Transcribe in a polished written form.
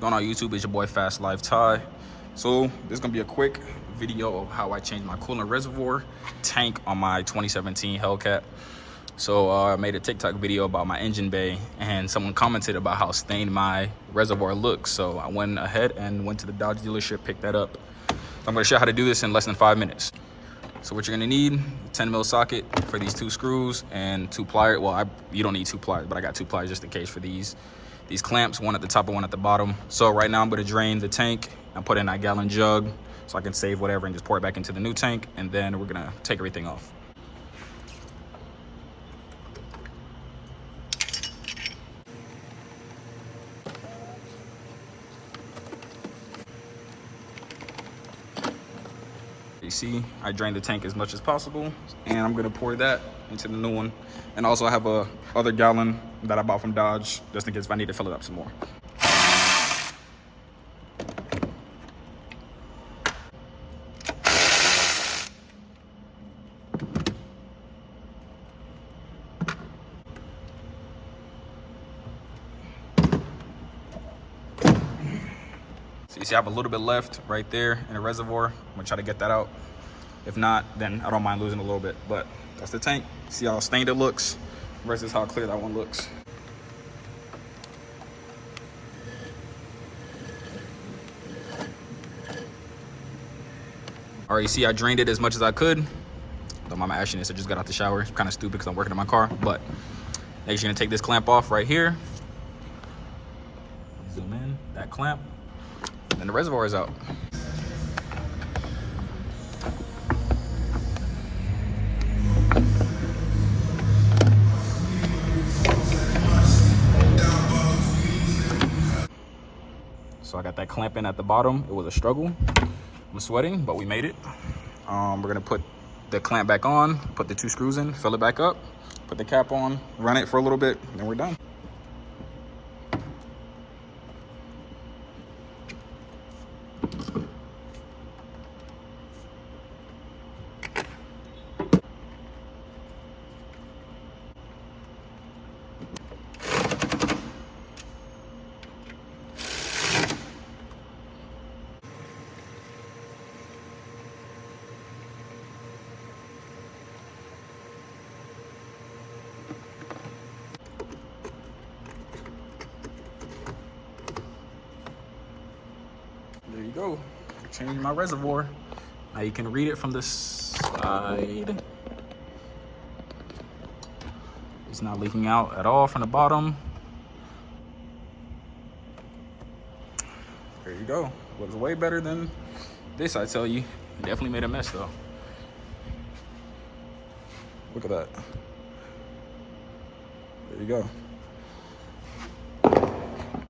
going on YouTube? It's your boy Fast Life Ty. So this is gonna be a quick video of how I changed my coolant reservoir tank on my 2017 Hellcat. So I made a TikTok video about my engine bay, and someone commented about how stained my reservoir looks. So I went ahead and went to the Dodge dealership, picked that up. So I'm gonna show you how to do this in less than 5 minutes. So what you're gonna need, 10 mil socket for these 2 screws and 2 pliers. Well, you don't need 2 pliers, but I got 2 pliers just in case for these clamps, one at the top and one at the bottom. So right now I'm gonna drain the tank and put in that gallon jug so I can save whatever and just pour it back into the new tank, and then we're gonna take everything off. You see, I drained the tank as much as possible, and I'm gonna pour that into the new one. And also I have a other gallon that I bought from Dodge, just in case if I need to fill it up some more. So you see I have a little bit left right there in the reservoir. I'm gonna try to get that out. If not, then I don't mind losing a little bit, but that's the tank. See how stained it looks versus how clear that one looks. All right, you see I drained it as much as I could. Though my ashiness, I just got out the shower. It's kind of stupid because I'm working in my car, but next you're gonna take this clamp off right here. Zoom in, that clamp, and the reservoir is out. So I got that clamp in at the bottom. It was a struggle. I'm sweating, but we made it. We're gonna put the clamp back on, put the 2 screws in, fill it back up, put the cap on, run it for a little bit, and then we're done. There you go. Changing my reservoir. Now you can read it from the side. It's not leaking out at all from the bottom. There you go. Looks way better than this, I tell you. Definitely made a mess though. Look at that. There you go.